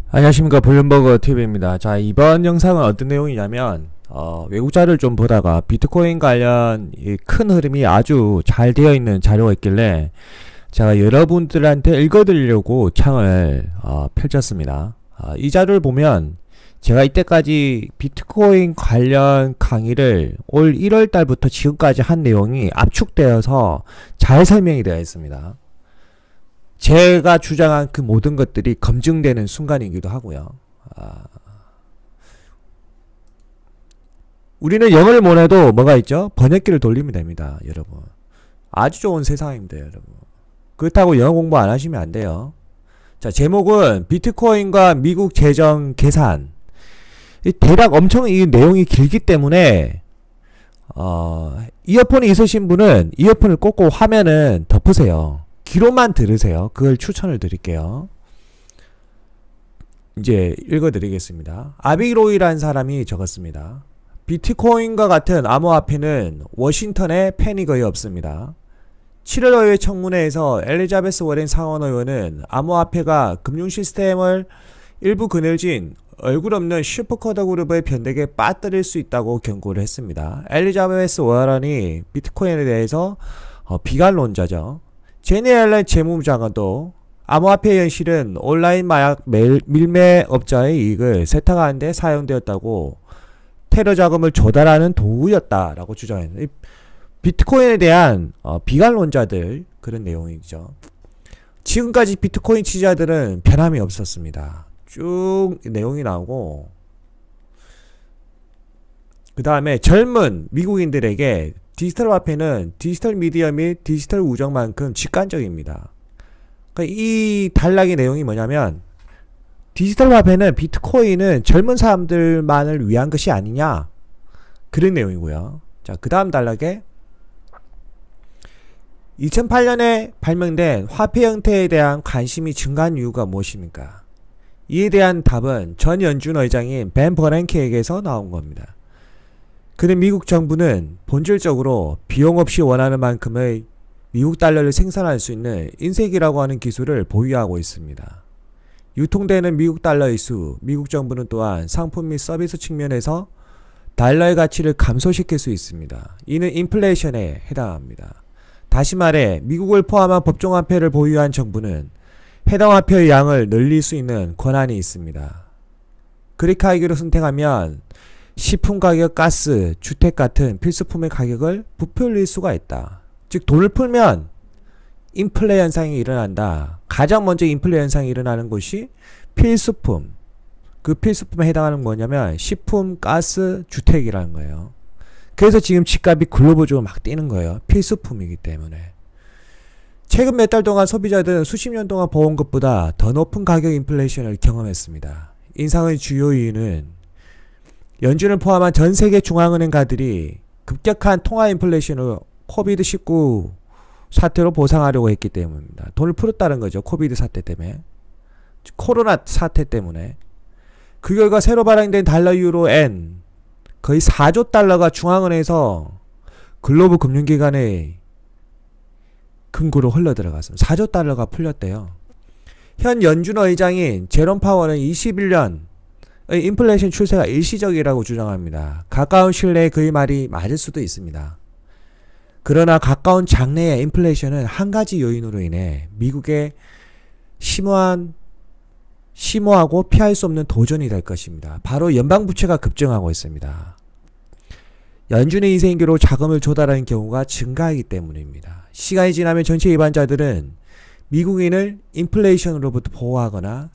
안녕하십니까, 블룸버그 TV입니다. 자, 이번 영상은 어떤 내용이냐면 외국 자료를 좀 보다가 비트코인 관련 이 큰 흐름이 아주 잘 되어 있는 자료가 있길래 제가 여러분들한테 읽어드리려고 창을 펼쳤습니다. 이 자료를 보면 제가 이때까지 비트코인 관련 강의를 올 1월 달부터 지금까지 한 내용이 압축되어서 잘 설명이 되어 있습니다. 제가 주장한 그 모든 것들이 검증되는 순간이기도 하고요. 우리는 영어를 못해도 뭐가 있죠? 번역기를 돌리면 됩니다, 여러분. 아주 좋은 세상입니다, 여러분. 그렇다고 영어 공부 안 하시면 안 돼요. 자, 제목은 비트코인과 미국 재정 계산. 대략 엄청 이 내용이 길기 때문에 이어폰이 있으신 분은 이어폰을 꽂고 화면은 덮으세요. 귀로만 들으세요. 그걸 추천을 드릴게요. 이제 읽어드리겠습니다. 아비로이라는 사람이 적었습니다. 비트코인과 같은 암호화폐는 워싱턴에 펜이 거의 없습니다. 7월 5일 청문회에서 엘리자베스 워렌 상원의원은 암호화폐가 금융 시스템을 일부 그늘진 얼굴 없는 슈퍼커더 그룹의 변덕에 빠뜨릴 수 있다고 경고를 했습니다. 엘리자베스 워런이 비트코인에 대해서 비관론자죠. 제니 앨런 재무장관도 암호화폐 현실은 온라인 마약 밀매업자의 이익을 세탁하는 데 사용되었다고 테러 자금을 조달하는 도구였다라고 주장했습니다. 비트코인에 대한 비관론자들 그런 내용이죠. 지금까지 비트코인 취자들은 변함이 없었습니다. 쭉 내용이 나오고 그 다음에 젊은 미국인들에게 디지털 화폐는 디지털 미디어 및 디지털 우정만큼 직관적입니다. 그러니까 이 단락의 내용이 뭐냐면 디지털 화폐는 비트코인은 젊은 사람들만을 위한 것이 아니냐 그런 내용이고요. 자, 그 다음 단락에 2008년에 발명된 화폐 형태에 대한 관심이 증가한 이유가 무엇입니까? 이에 대한 답은 전 연준 의장인 벤 버냉키에게서 나온 겁니다. 그는 미국 정부는 본질적으로 비용 없이 원하는 만큼의 미국 달러를 생산할 수 있는 인쇄기라고 하는 기술을 보유하고 있습니다. 유통되는 미국 달러의 수, 미국 정부는 또한 상품 및 서비스 측면에서 달러의 가치를 감소시킬 수 있습니다. 이는 인플레이션에 해당합니다. 다시 말해 미국을 포함한 법정화폐를 보유한 정부는 해당 화폐의 양을 늘릴 수 있는 권한이 있습니다. 그렇게 하기로 선택하면 식품 가격, 가스, 주택 같은 필수품의 가격을 부풀릴 수가 있다. 즉 돈을 풀면 인플레 현상이 일어난다. 가장 먼저 인플레 현상이 일어나는 것이 필수품. 그 필수품에 해당하는 뭐냐면 식품, 가스, 주택이라는 거예요. 그래서 지금 집값이 글로벌적으로 막 뛰는 거예요. 필수품이기 때문에. 최근 몇 달 동안 소비자들은 수십 년 동안 보온 것보다 더 높은 가격 인플레이션을 경험했습니다. 인상의 주요 이유는 연준을 포함한 전 세계 중앙은행가들이 급격한 통화 인플레이션을 코비드19 사태로 보상하려고 했기 때문입니다. 돈을 풀었다는 거죠. 코비드 사태 때문에. 코로나 사태 때문에. 그 결과 새로 발행된 달러, 유로, 엔 거의 4조 달러가 중앙은행에서 글로벌 금융기관의 금고로 흘러들어갔습니다. 4조 달러가 풀렸대요. 현 연준 의장인 제롬 파월은 21년 인플레이션 추세가 일시적이라고 주장합니다. 가까운 신뢰에 그의 말이 맞을 수도 있습니다. 그러나 가까운 장래의 인플레이션은 한 가지 요인으로 인해 미국의 심오하고 피할 수 없는 도전이 될 것입니다. 바로 연방부채가 급증하고 있습니다. 연준의 인쇄인계로 자금을 조달하는 경우가 증가하기 때문입니다. 시간이 지나면 전체 일반자들은 미국인을 인플레이션으로부터 보호하거나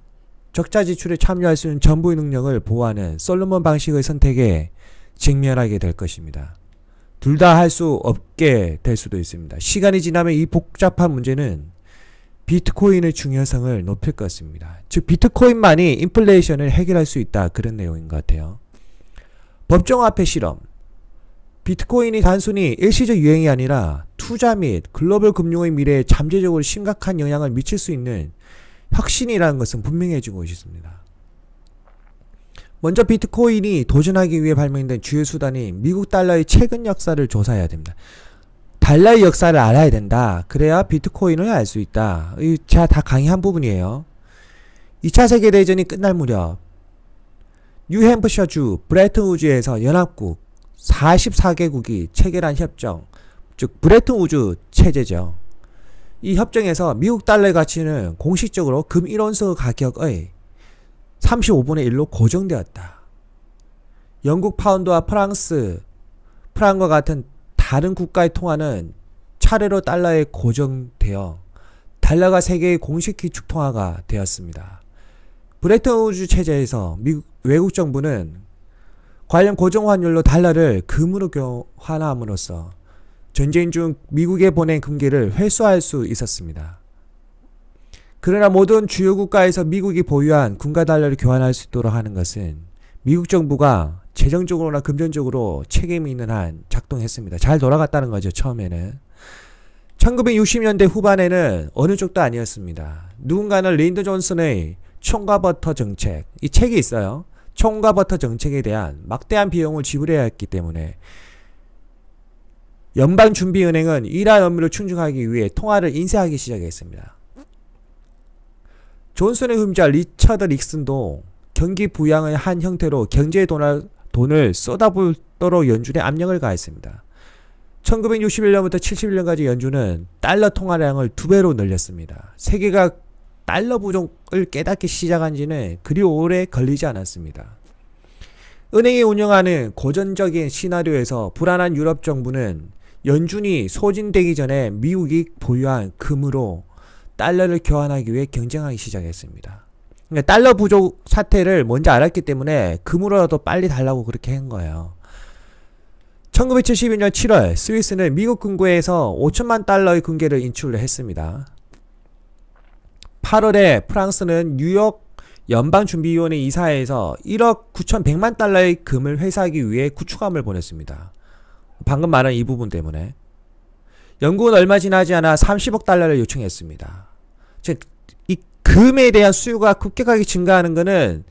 적자 지출에 참여할 수 있는 정부의 능력을 보호하는 솔로몬 방식의 선택에 직면하게 될 것입니다. 둘 다 할 수 없게 될 수도 있습니다. 시간이 지나면 이 복잡한 문제는 비트코인의 중요성을 높일 것입니다. 즉 비트코인만이 인플레이션을 해결할 수 있다 그런 내용인 것 같아요. 법정화폐 실험. 비트코인이 단순히 일시적 유행이 아니라 투자 및 글로벌 금융의 미래에 잠재적으로 심각한 영향을 미칠 수 있는 혁신이라는 것은 분명해지고 있습니다. 먼저 비트코인이 도전하기 위해 발명된 주요 수단인 미국 달러의 최근 역사를 조사해야 됩니다. 달러의 역사를 알아야 된다. 그래야 비트코인을 알 수 있다. 제가 다 강의한 부분이에요. 2차 세계대전이 끝날 무렵 뉴햄프셔주 브레튼우즈에서 연합국 44개국이 체결한 협정, 즉 브레튼우즈 체제죠. 이 협정에서 미국 달러의 가치는 공식적으로 금 1온스 가격의 35분의 1로 고정되었다. 영국 파운드와 프랑과 같은 다른 국가의 통화는 차례로 달러에 고정되어 달러가 세계의 공식 기축 통화가 되었습니다. 브레튼우즈 체제에서 외국 정부는 관련 고정 환율로 달러를 금으로 교환함으로써 전쟁 중 미국에 보낸 금괴를 회수할 수 있었습니다. 그러나 모든 주요 국가에서 미국이 보유한 군가 달러를 교환할 수 있도록 하는 것은 미국 정부가 재정적으로나 금전적으로 책임이 있는 한 작동했습니다. 잘 돌아갔다는 거죠. 처음에는 1960년대 후반에는 어느 쪽도 아니었습니다. 누군가는 린든 존슨의 총과 버터 정책, 이 책이 있어요. 총과 버터 정책에 대한 막대한 비용을 지불해야 했기 때문에 연방준비은행은 이러한 업무를 충족하기 위해 통화를 인쇄하기 시작했습니다. 존슨의 흠자 리처드 닉슨도 경기 부양의 한 형태로 경제에 돈을 쏟아붓도록 연준에 압력을 가했습니다. 1961년부터 71년까지 연준은 달러 통화량을 2배로 늘렸습니다. 세계가 달러 부족을 깨닫기 시작한 지는 그리 오래 걸리지 않았습니다. 은행이 운영하는 고전적인 시나리오에서 불안한 유럽 정부는 연준이 소진되기 전에 미국이 보유한 금으로 달러를 교환하기 위해 경쟁하기 시작했습니다. 그러니까 달러 부족 사태를 먼저 알았기 때문에 금으로라도 빨리 달라고 그렇게 한 거예요. 1972년 7월 스위스는 미국 금고에서 5천만 달러의 금괴를 인출을 했습니다. 8월에 프랑스는 뉴욕 연방준비위원회 이사회에서 1억 9,100만 달러의 금을 회수하기 위해 구축함을 보냈습니다. 방금 말한 이 부분 때문에. 영국은 얼마 지나지 않아 30억 달러를 요청했습니다. 즉, 이 금에 대한 수요가 급격하게 증가하는 것은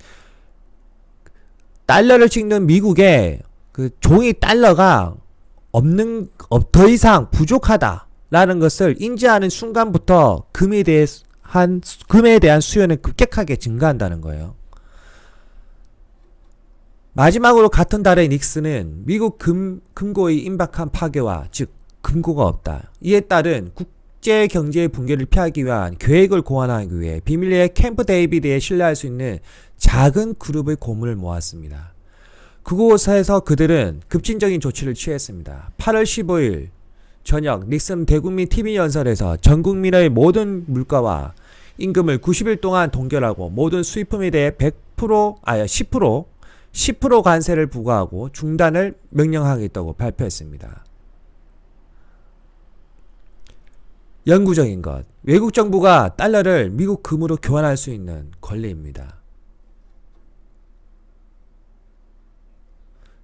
달러를 찍는 미국의 그 종이 달러가 더 이상 부족하다라는 것을 인지하는 순간부터 금에 대한 수요는 급격하게 증가한다는 거예요. 마지막으로 같은 달에 닉슨은 미국 금고의 임박한 파괴와 즉 금고가 없다. 이에 따른 국제 경제의 붕괴를 피하기 위한 계획을 고안하기 위해 비밀리에 캠프 데이비드에 신뢰할 수 있는 작은 그룹의 고문을 모았습니다. 그곳에서 그들은 급진적인 조치를 취했습니다. 8월 15일 저녁 닉슨 대국민 TV 연설에서 전 국민의 모든 물가와 임금을 90일 동안 동결하고 모든 수입품에 대해 10% 관세를 부과하고 중단을 명령하겠다고 발표했습니다. 영구적인 것, 외국 정부가 달러를 미국 금으로 교환할 수 있는 권리입니다.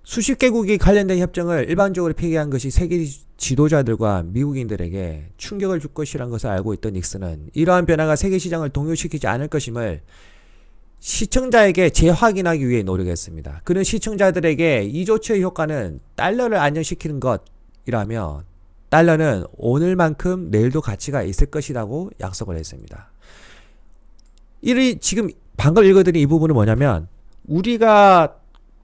수십 개국이 관련된 협정을 일반적으로 폐기한 것이 세계 지도자들과 미국인들에게 충격을 줄 것이란 것을 알고 있던 닉슨은 이러한 변화가 세계 시장을 동요시키지 않을 것임을 시청자에게 재확인하기 위해 노력했습니다. 그는 시청자들에게 이 조치의 효과는 달러를 안정시키는 것이라며 달러는 오늘만큼 내일도 가치가 있을 것이라고 약속을 했습니다. 지금 방금 읽어드린 이 부분은 뭐냐면 우리가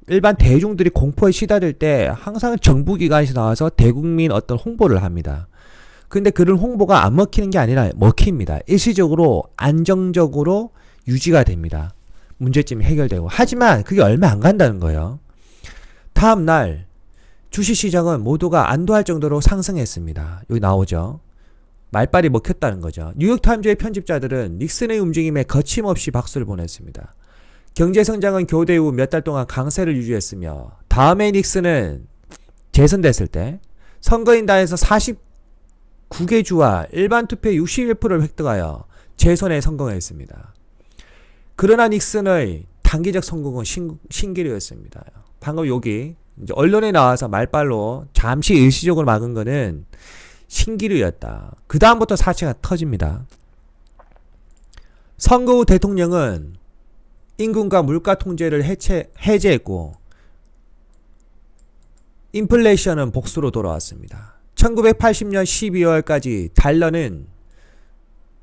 일반 대중들이 공포에 시달릴 때 항상 정부기관에서 나와서 대국민 어떤 홍보를 합니다. 근데 그런 홍보가 안 먹히는 게 아니라 먹힙니다. 일시적으로 안정적으로 유지가 됩니다. 문제점이 해결되고. 하지만 그게 얼마 안 간다는 거예요. 다음날 주식시장은 모두가 안도할 정도로 상승했습니다. 여기 나오죠. 말빨이 먹혔다는 거죠. 뉴욕타임즈의 편집자들은 닉슨의 움직임에 거침없이 박수를 보냈습니다. 경제성장은 교대 후 몇 달 동안 강세를 유지했으며 다음에 닉슨은 재선됐을 때 선거인단에서 49개 주와 일반 투표의 61%를 획득하여 재선에 성공했습니다. 그러나 닉슨의 단기적 성공은 신기루였습니다. 방금 여기 이제 언론에 나와서 말빨로 잠시 일시적으로 막은 거는 신기루였다. 그 다음부터 사태가 터집니다. 선거 후 대통령은 임금과 물가 통제를 해제했고 인플레이션은 복수로 돌아왔습니다. 1980년 12월까지 달러는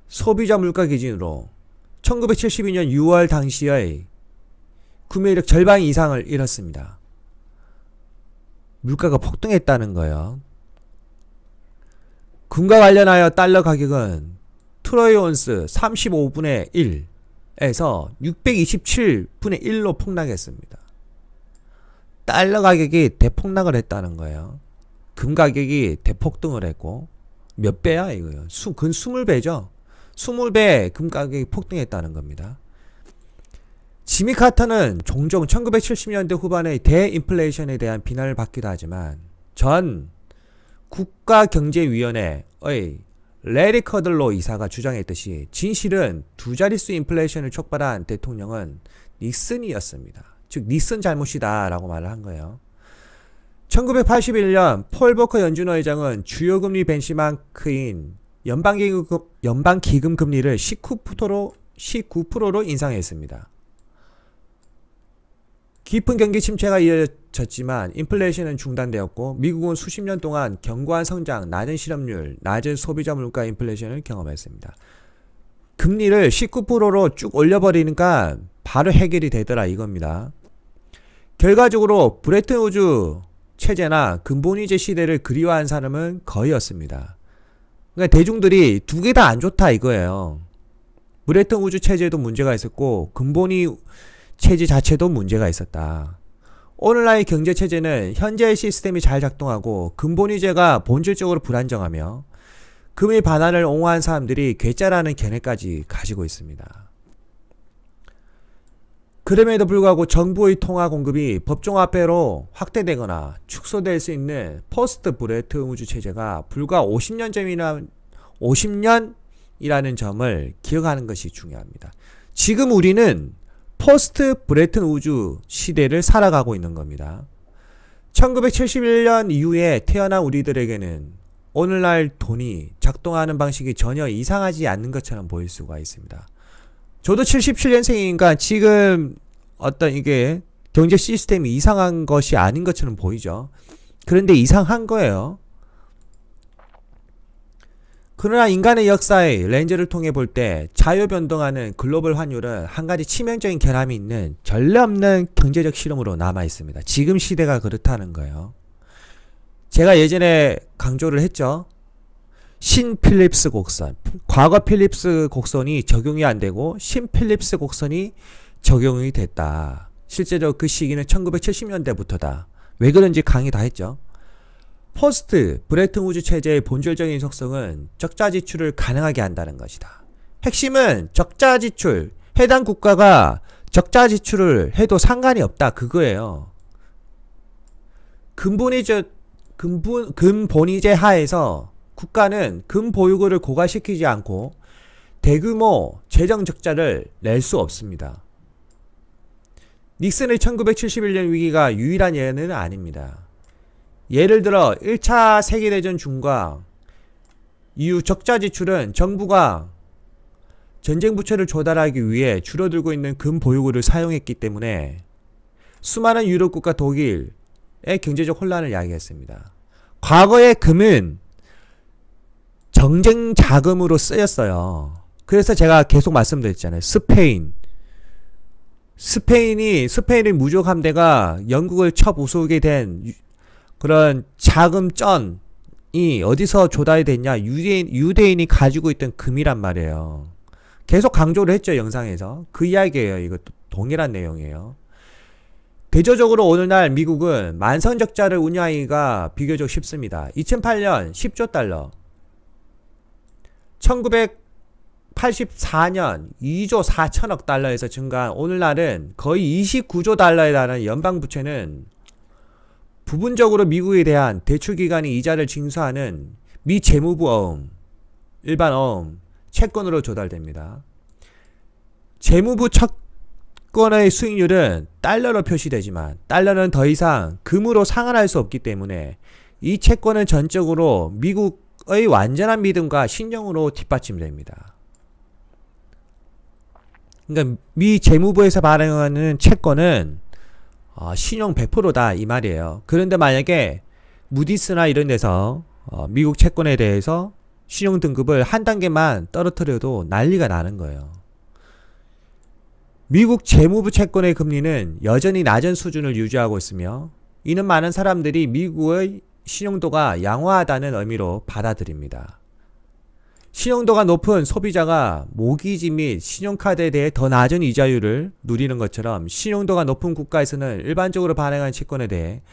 소비자 물가 기준으로 1972년 6월 당시의 구매력 절반 이상을 잃었습니다. 물가가 폭등했다는 거예요. 금과 관련하여 달러 가격은 트로이 온스 35분의 1에서 627분의 1로 폭락했습니다. 달러 가격이 대폭락을 했다는 거예요. 금 가격이 대폭등을 했고, 몇 배야 이거요? 근 20배죠. 20배 금 가격이 폭등했다는 겁니다. 지미 카터는 종종 1970년대 후반의 대인플레이션에 대한 비난을 받기도 하지만 전 국가경제위원회의 레리 커들로 이사가 주장했듯이 진실은 두 자릿수 인플레이션을 촉발한 대통령은 닉슨이었습니다. 즉 닉슨 잘못이다 라고 말을 한 거예요. 1981년 폴 보커 연준어 의장은 주요 금리 벤치마크인 연방기금 금리를 19%로 인상했습니다. 깊은 경기 침체가 이어졌지만 인플레이션은 중단되었고 미국은 수십 년 동안 견고한 성장, 낮은 실업률, 낮은 소비자 물가 인플레이션을 경험했습니다. 금리를 19%로 쭉 올려버리니까 바로 해결이 되더라 이겁니다. 결과적으로 브레튼 우즈 체제나 근본위제 시대를 그리워한 사람은 거의 없습니다. 그러니까 대중들이 두 개 다 안 좋다 이거예요. 브레튼 우즈 체제도 문제가 있었고 근본위 체제 자체도 문제가 있었다. 오늘날의 경제체제는 현재의 시스템이 잘 작동하고 근본위제가 본질적으로 불안정하며 금의 반환을 옹호한 사람들이 괴짜라는 견해까지 가지고 있습니다. 그럼에도 불구하고 정부의 통화 공급이 법정화폐로 확대되거나 축소될 수 있는 포스트 브레튼 우즈 체제가 불과 50년이라는 점을 기억하는 것이 중요합니다. 지금 우리는 포스트 브레튼 우즈 시대를 살아가고 있는 겁니다. 1971년 이후에 태어난 우리들에게는 오늘날 돈이 작동하는 방식이 전혀 이상하지 않는 것처럼 보일 수가 있습니다. 저도 77년생이니까 지금 어떤 이게 경제 시스템이 이상한 것이 아닌 것처럼 보이죠. 그런데 이상한 거예요. 그러나 인간의 역사의 렌즈를 통해 볼 때 자유변동하는 글로벌 환율은 한 가지 치명적인 결함이 있는 전례 없는 경제적 실험으로 남아 있습니다. 지금 시대가 그렇다는 거예요. 제가 예전에 강조를 했죠. 신 필립스 곡선, 과거 필립스 곡선이 적용이 안 되고 신 필립스 곡선이 적용이 됐다. 실제로 그 시기는 1970년대부터다. 왜 그런지 강의 다 했죠. 포스트 브레튼 우즈 체제의 본질적인 속성은 적자 지출을 가능하게 한다는 것이다. 핵심은 적자 지출, 해당 국가가 적자 지출을 해도 상관이 없다 그거예요. 근본위제 하에서 국가는 근보유고를 고갈시키지 않고 대규모 재정 적자를 낼 수 없습니다. 닉슨의 1971년 위기가 유일한 예는 아닙니다. 예를 들어 1차 세계대전 중과 이후 적자 지출은 정부가 전쟁 부채를 조달하기 위해 줄어들고 있는 금 보유고를 사용했기 때문에 수많은 유럽 국가 독일의 경제적 혼란을 야기했습니다. 과거의 금은 정쟁 자금으로 쓰였어요. 그래서 제가 계속 말씀드렸잖아요. 스페인의 무적 함대가 영국을 쳐부수게 된 그런 자금전이 어디서 조달이 됐냐? 유대인이 가지고 있던 금이란 말이에요. 계속 강조를 했죠, 영상에서. 그 이야기예요. 이것도 동일한 내용이에요. 대조적으로 오늘날 미국은 만선적자를 운영하기가 비교적 쉽습니다. 2008년 10조 달러, 1984년 2조 4천억 달러에서 증가한 오늘날은 거의 29조 달러에 달하는 연방부채는 부분적으로 미국에 대한 대출기관이 이자를 징수하는 미 재무부 어음, 일반 어음, 채권으로 조달됩니다. 재무부 채권의 수익률은 달러로 표시되지만 달러는 더 이상 금으로 상환할 수 없기 때문에 이 채권은 전적으로 미국의 완전한 믿음과 신용으로 뒷받침됩니다. 그러니까 미 재무부에서 발행하는 채권은 신용 100%다 이 말이에요. 그런데 만약에 무디스나 이런 데서 미국 채권에 대해서 신용 등급을 한 단계만 떨어뜨려도 난리가 나는 거예요. 미국 재무부 채권의 금리는 여전히 낮은 수준을 유지하고 있으며 이는 많은 사람들이 미국의 신용도가 양호하다는 의미로 받아들입니다. 신용도가 높은 소비자가 모기지 및 신용카드에 대해 더 낮은 이자율을 누리는 것처럼 신용도가 높은 국가에서는 일반적으로 발행한 채권에 대해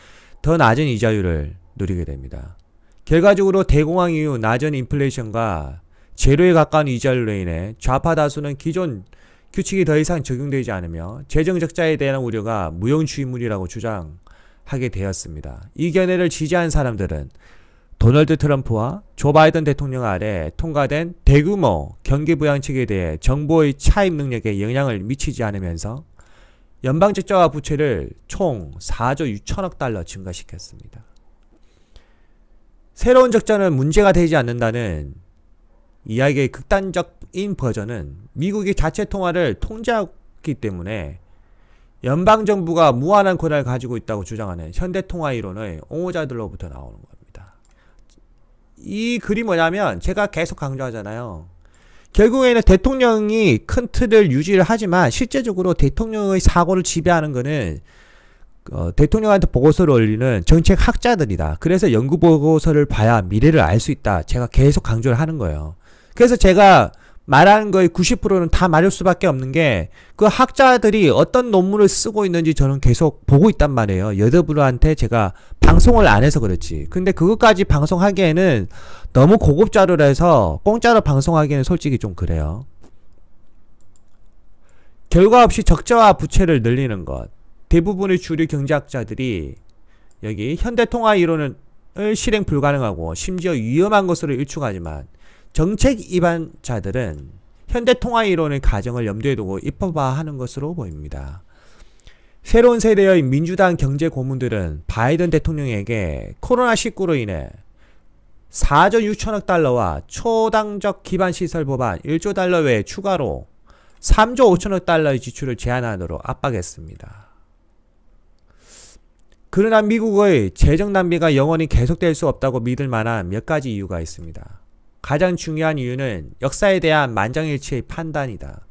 더 낮은 이자율을 누리게 됩니다. 결과적으로 대공황 이후 낮은 인플레이션과 제로에 가까운 이자율로 인해 좌파 다수는 기존 규칙이 더 이상 적용되지 않으며 재정 적자에 대한 우려가 무용지물이라고 주장하게 되었습니다. 이 견해를 지지한 사람들은 도널드 트럼프와 조 바이든 대통령 아래 통과된 대규모 경기부양책에 대해 정부의 차입 능력에 영향을 미치지 않으면서 연방적자와 부채를 총 4조 6천억 달러 증가시켰습니다. 새로운 적자는 문제가 되지 않는다는 이야기의 극단적인 버전은 미국이 자체 통화를 통제하기 때문에 연방정부가 무한한 권한을 가지고 있다고 주장하는 현대통화 이론의 옹호자들로부터 나오는 겁니다. 이 글이 뭐냐면 제가 계속 강조하잖아요. 결국에는 대통령이 큰 틀을 유지를 하지만 실제적으로 대통령의 사고를 지배하는 거는 대통령한테 보고서를 올리는 정책 학자들이다. 그래서 연구 보고서를 봐야 미래를 알 수 있다. 제가 계속 강조를 하는 거예요. 그래서 제가 말하는 거의 90%는 다 맞을 수밖에 없는 게 그 학자들이 어떤 논문을 쓰고 있는지 저는 계속 보고 있단 말이에요. 여러분한테 제가 방송을 안 해서 그렇지. 근데 그것까지 방송하기에는 너무 고급 자료라서 공짜로 방송하기에는 솔직히 좀 그래요. 결과 없이 적자와 부채를 늘리는 것. 대부분의 주류 경제학자들이 여기 현대통화 이론을 실행 불가능하고 심지어 위험한 것으로 일축하지만 정책 입안자들은 현대통화 이론의 가정을 염두에 두고 입법화하는 것으로 보입니다. 새로운 세대의 민주당 경제 고문들은 바이든 대통령에게 코로나19로 인해 4조 6천억 달러와 초당적 기반시설 법안 1조 달러 외에 추가로 3조 5천억 달러의 지출을 제한하도록 압박했습니다. 그러나 미국의 재정 낭비가 영원히 계속될 수 없다고 믿을 만한 몇 가지 이유가 있습니다. 가장 중요한 이유는 역사에 대한 만장일치의 판단이다.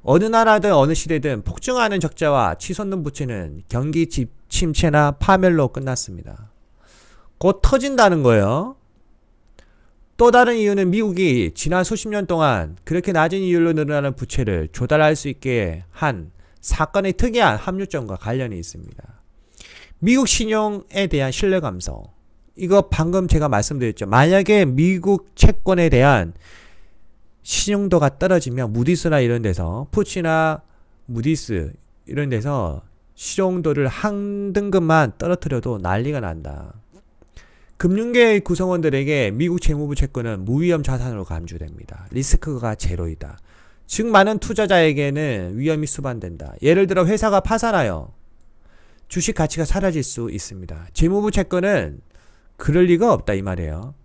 어느 나라든 어느 시대든 폭증하는 적자와 치솟는 부채는 경기 침체나 파멸로 끝났습니다. 곧 터진다는 거예요. 또 다른 이유는 미국이 지난 수십 년 동안 그렇게 낮은 이율로 늘어나는 부채를 조달할 수 있게 한 사건의 특이한 합류점과 관련이 있습니다. 미국 신용에 대한 신뢰 감소. 이거 방금 제가 말씀드렸죠. 만약에 미국 채권에 대한 신용도가 떨어지면 무디스나 이런 데서 푸치나 무디스 이런 데서 신용도를 한 등급만 떨어뜨려도 난리가 난다. 금융계의 구성원들에게 미국 재무부 채권은 무위험 자산으로 간주됩니다. 리스크가 제로이다. 즉 많은 투자자에게는 위험이 수반된다. 예를 들어 회사가 파산하여 주식 가치가 사라질 수 있습니다. 재무부 채권은 그럴 리가 없다 이 말이에요.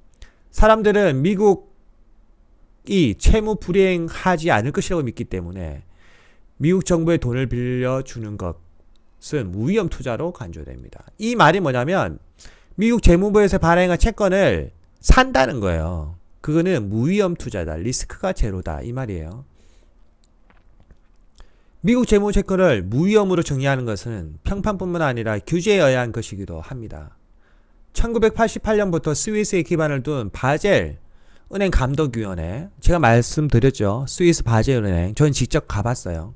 사람들은 미국이 채무 불이행하지 않을 것이라고 믿기 때문에 미국 정부의 돈을 빌려주는 것은 무위험 투자로 간주됩니다. 이 말이 뭐냐면 미국 재무부에서 발행한 채권을 산다는 거예요. 그거는 무위험 투자다. 리스크가 제로다 이 말이에요. 미국 재무 채권을 무위험으로 정의하는 것은 평판뿐만 아니라 규제에 의한 것이기도 합니다. 1988년부터 스위스에 기반을 둔 바젤 은행 감독위원회, 제가 말씀드렸죠. 스위스 바젤 은행, 저는 직접 가봤어요.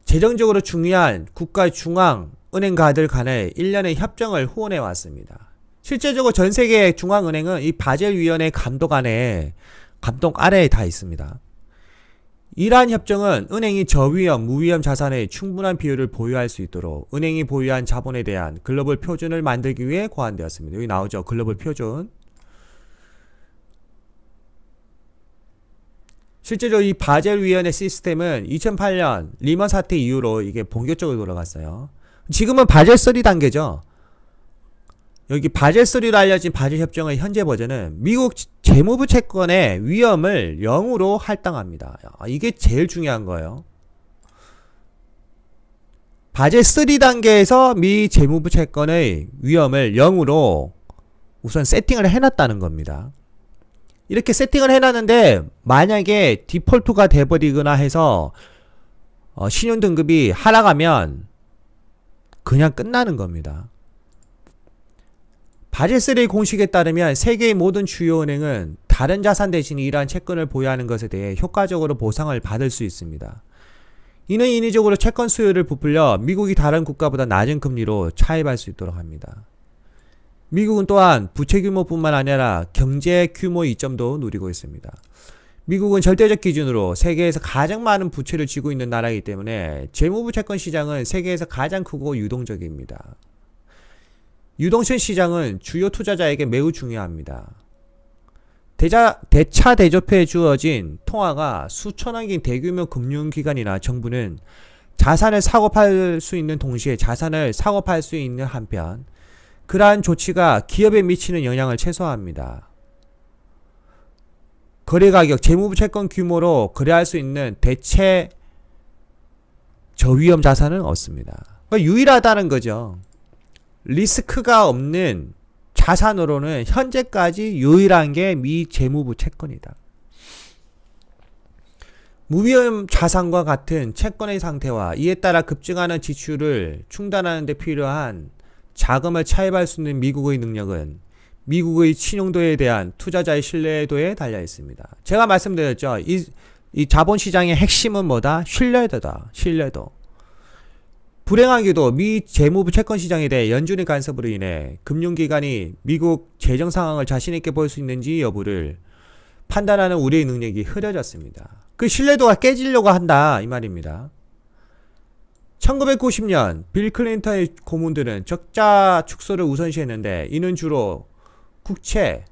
재정적으로 중요한 국가 중앙 은행가들 간의 1년의 협정을 후원해 왔습니다. 실제적으로 전 세계 중앙은행은 이 바젤 위원회 감독 아래에 다 있습니다. 이러한 협정은 은행이 저위험, 무위험 자산의 충분한 비율을 보유할 수 있도록 은행이 보유한 자본에 대한 글로벌 표준을 만들기 위해 고안되었습니다. 여기 나오죠. 글로벌 표준. 실제로 이 바젤 위원회 시스템은 2008년 리먼 사태 이후로 이게 본격적으로 돌아갔어요. 지금은 바젤 3 단계죠. 여기 바젤 3로 알려진 바젤 협정의 현재 버전은 미국 재무부 채권의 위험을 0으로 할당합니다. 이게 제일 중요한 거예요. 바젤 3 단계에서 미 재무부 채권의 위험을 0으로 우선 세팅을 해놨다는 겁니다. 이렇게 세팅을 해놨는데 만약에 디폴트가 돼버리거나 해서 신용 등급이 하락하면 그냥 끝나는 겁니다. 바젤3 공식에 따르면 세계의 모든 주요 은행은 다른 자산 대신 이러한 채권을 보유하는 것에 대해 효과적으로 보상을 받을 수 있습니다. 이는 인위적으로 채권 수요를 부풀려 미국이 다른 국가보다 낮은 금리로 차입할 수 있도록 합니다. 미국은 또한 부채 규모뿐만 아니라 경제 규모 이점도 누리고 있습니다. 미국은 절대적 기준으로 세계에서 가장 많은 부채를 쥐고 있는 나라이기 때문에 재무부 채권 시장은 세계에서 가장 크고 유동적입니다. 유동성 시장은 주요 투자자에게 매우 중요합니다. 대차 대조표에 주어진 통화가 수천억인 대규모 금융기관이나 정부는 자산을 사고팔 수 있는 동시에 자산을 사고팔 수 있는 한편 그러한 조치가 기업에 미치는 영향을 최소화합니다. 거래가격, 재무부 채권 규모로 거래할 수 있는 대체 저위험 자산은 없습니다. 그러니까 유일하다는 거죠. 리스크가 없는 자산으로는 현재까지 유일한 게 미 재무부 채권이다. 무위험 자산과 같은 채권의 상태와 이에 따라 급증하는 지출을 충당하는 데 필요한 자금을 차입할 수 있는 미국의 능력은 미국의 신용도에 대한 투자자의 신뢰도에 달려 있습니다. 제가 말씀드렸죠. 이 자본시장의 핵심은 뭐다? 신뢰도다. 신뢰도. 불행하게도 미 재무부 채권 시장에 대해 연준의 간섭으로 인해 금융기관이 미국 재정 상황을 자신있게 볼 수 있는지 여부를 판단하는 우리의 능력이 흐려졌습니다. 그 신뢰도가 깨지려고 한다 이 말입니다. 1990년 빌 클린턴의 고문들은 적자 축소를 우선시했는데 이는 주로 국채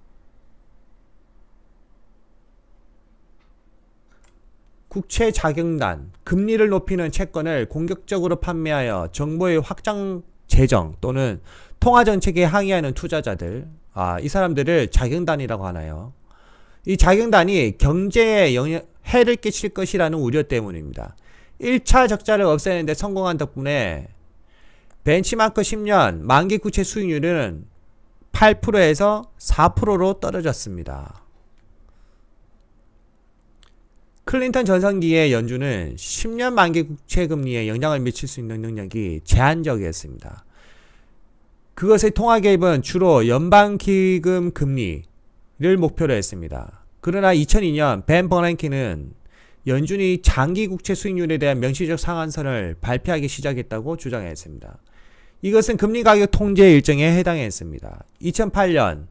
자격난, 금리를 높이는 채권을 공격적으로 판매하여 정부의 확장 재정 또는 통화정책에 항의하는 투자자들, 이 사람들을 자경단이라고 하나요? 이 자경단이 경제에 해를 끼칠 것이라는 우려 때문입니다. 1차 적자를 없애는 데 성공한 덕분에 벤치마크 10년 만기 국채 수익률은 8%에서 4%로 떨어졌습니다. 클린턴 전성기의 연준은 10년 만기 국채 금리에 영향을 미칠 수 있는 능력이 제한적이었습니다. 그것의 통화 개입은 주로 연방기금 금리를 목표로 했습니다. 그러나 2002년 벤 버냉키는 연준이 장기 국채 수익률에 대한 명시적 상한선을 발표하기 시작했다고 주장했습니다. 이것은 금리 가격 통제 일정에 해당했습니다. 2008년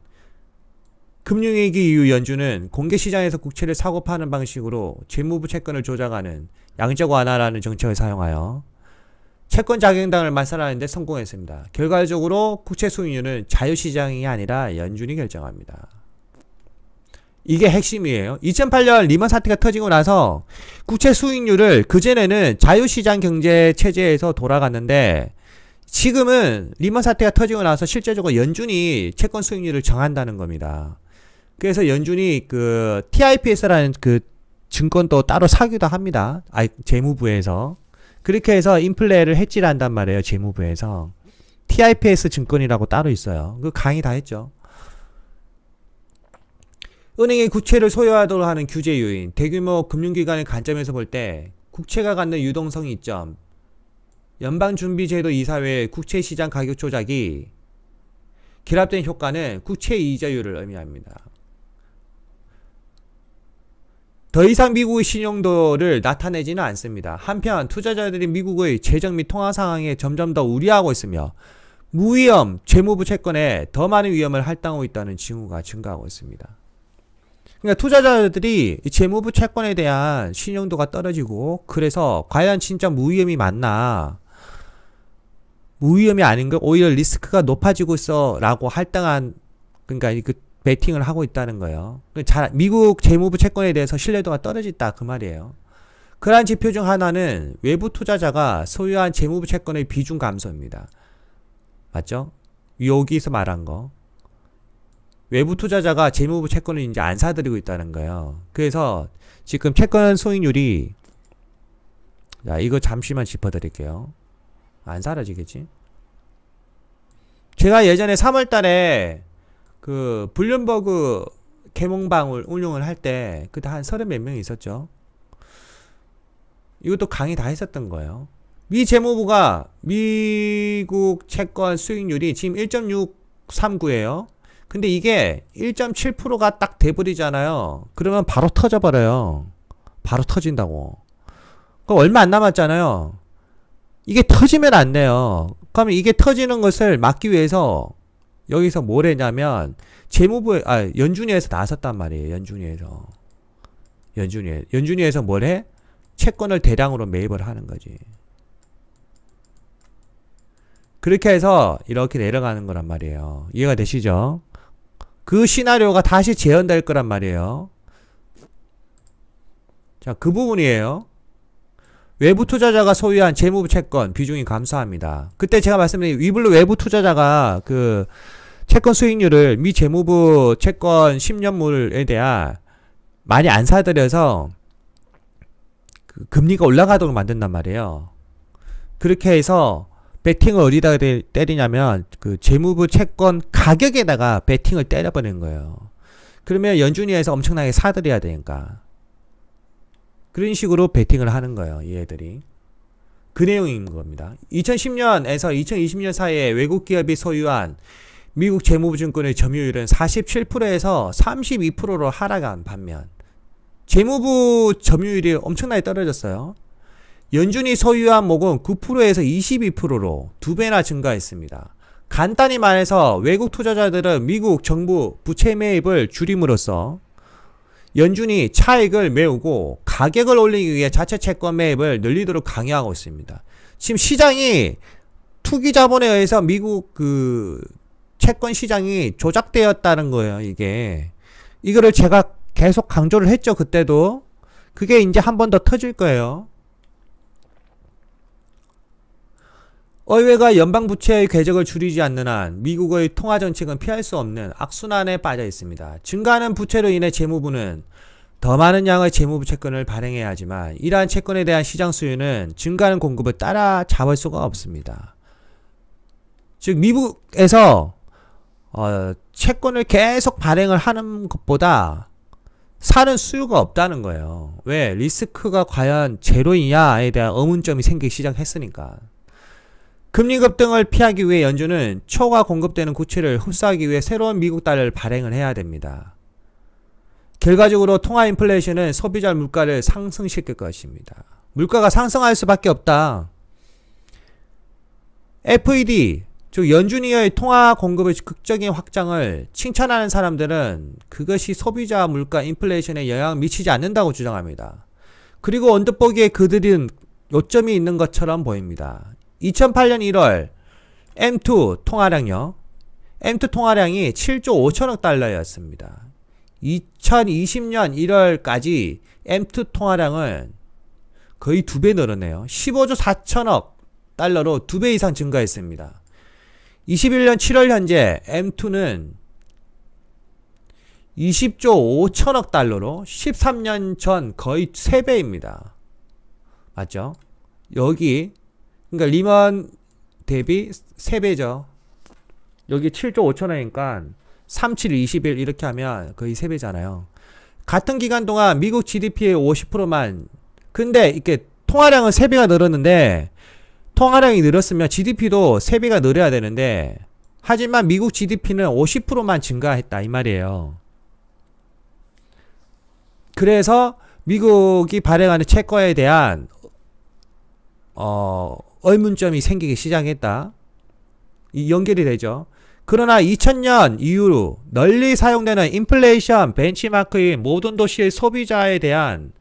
금융위기 이후 연준은 공개시장에서 국채를 사고 파는 방식으로 재무부 채권을 조작하는 양적 완화라는 정책을 사용하여 채권 자경단을 말살하는 데 성공했습니다. 결과적으로 국채 수익률은 자유시장이 아니라 연준이 결정합니다. 이게 핵심이에요. 2008년 리먼 사태가 터지고 나서 국채 수익률을 그전에는 자유시장 경제 체제에서 돌아갔는데 지금은 리먼 사태가 터지고 나서 실제적으로 연준이 채권 수익률을 정한다는 겁니다. 그래서 연준이 그 TIPS라는 그 증권도 따로 사기도 합니다. 재무부에서. 그렇게 해서 인플레를 해지를 한단 말이에요. 재무부에서. TIPS 증권이라고 따로 있어요. 그 강의 다 했죠. 은행의 국채를 소유하도록 하는 규제 요인, 대규모 금융기관의 관점에서 볼 때 국채가 갖는 유동성 이점, 연방준비제도 이사회의 국채시장 가격 조작이 결합된 효과는 국채 이자율을 의미합니다. 더 이상 미국의 신용도를 나타내지는 않습니다. 한편 투자자들이 미국의 재정 및 통화 상황에 점점 더 우려하고 있으며 무위험 재무부 채권에 더 많은 위험을 할당하고 있다는 징후가 증가하고 있습니다. 그러니까 투자자들이 재무부 채권에 대한 신용도가 떨어지고 그래서 과연 진짜 무위험이 맞나, 무위험이 아닌 거 오히려 리스크가 높아지고 있어 라고 할당한, 그러니까 그 베팅을 하고 있다는 거예요. 미국 재무부 채권에 대해서 신뢰도가 떨어졌다 그 말이에요. 그러한 지표 중 하나는 외부 투자자가 소유한 재무부 채권의 비중 감소입니다. 맞죠? 여기서 말한 거. 외부 투자자가 재무부 채권을 이제 안 사들이고 있다는 거예요. 그래서 지금 채권 수익률이, 자, 이거 잠시만 짚어드릴게요. 안 사라지겠지? 제가 예전에 3월달에 그 블룸버그 개몽방을 운용을 할 때 그때 한 30몇 명이 있었죠. 이것도 강의 다 했었던 거예요. 미 재무부가 미국 채권 수익률이 지금 1.639예요. 근데 이게 1.7%가 딱 돼버리잖아요. 그러면 바로 터져버려요. 바로 터진다고. 그럼 얼마 안 남았잖아요. 이게 터지면 안 돼요. 그러면 이게 터지는 것을 막기 위해서 여기서 뭘 했냐면 연준위에서 나섰단 말이에요. 연준위에서 뭘 해? 채권을 대량으로 매입을 하는 거지. 그렇게 해서 이렇게 내려가는 거란 말이에요. 이해가 되시죠? 그 시나리오가 다시 재현될 거란 말이에요. 자, 그 부분이에요. 외부 투자자가 소유한 재무부 채권 비중이 감소합니다. 그때 제가 말씀드린 위블루 외부 투자자가 그 채권 수익률을 미 재무부 채권 10년물에 대한 많이 안 사들여서 그 금리가 올라가도록 만든단 말이에요. 그렇게 해서 베팅을 어디다가 때리냐면 그 재무부 채권 가격에다가 베팅을 때려버리는 거예요. 그러면 연준위에서 엄청나게 사들여야 되니까. 그런 식으로 베팅을 하는 거예요. 얘들이. 그 내용인 겁니다. 2010년에서 2020년 사이에 외국 기업이 소유한 미국 재무부 증권의 점유율은 47%에서 32%로 하락한 반면 재무부 점유율이 엄청나게 떨어졌어요. 연준이 소유한 목은 9%에서 22%로 2배나 증가했습니다. 간단히 말해서 외국 투자자들은 미국 정부 부채 매입을 줄임으로써 연준이 차익을 메우고 가격을 올리기 위해 자체 채권 매입을 늘리도록 강요하고 있습니다. 지금 시장이 투기 자본에 의해서 미국 그 채권 시장이 조작되었다는 거예요. 이거를 제가 계속 강조를 했죠. 그때도. 그게 이제 한 번 더 터질 거예요. 의회가 연방부채의 궤적을 줄이지 않는 한 미국의 통화정책은 피할 수 없는 악순환에 빠져 있습니다. 증가하는 부채로 인해 재무부는 더 많은 양의 재무부 채권을 발행해야 하지만 이러한 채권에 대한 시장 수요는 증가하는 공급을 따라잡을 수가 없습니다. 즉 미국에서 채권을 계속 발행을 하는 것보다 사는 수요가 없다는 거예요. 왜? 리스크가 과연 제로이냐에 대한 의문점이 생기기 시작했으니까. 금리 급등을 피하기 위해 연준은 초과 공급되는 구체를 흡수하기 위해 새로운 미국 달러를 발행을 해야 됩니다. 결과적으로 통화 인플레이션은 소비자 물가를 상승시킬 것입니다. 물가가 상승할 수밖에 없다. FED, 즉 연준이의 통화 공급의 극적인 확장을 칭찬하는 사람들은 그것이 소비자 물가 인플레이션에 영향을 미치지 않는다고 주장합니다. 그리고 언뜻 보기에 그들은 요점이 있는 것처럼 보입니다. 2008년 1월 M2 통화량요. M2 통화량이 7조 5천억 달러였습니다. 2020년 1월까지 M2 통화량은 거의 2배 늘었네요. 15조 4천억 달러로 2배 이상 증가했습니다. 21년 7월 현재 M2는 20조 5천억 달러로 13년 전 거의 3배입니다. 맞죠? 여기 그러니까 리먼 대비 3배죠. 여기 7조 5천억이니까 37, 21 이렇게 하면 거의 3배잖아요. 같은 기간 동안 미국 GDP의 50%만 근데 이렇게 통화량은 3배가 늘었는데 통화량이 늘었으면 GDP도 3배가 늘어야 되는데 하지만 미국 GDP는 50%만 증가했다 이 말이에요. 그래서 미국이 발행하는 채권에 대한 의문점이 생기기 시작했다. 이 연결이 되죠. 그러나 2000년 이후로 널리 사용되는 인플레이션 벤치마크인 모든 도시의 소비자에 대한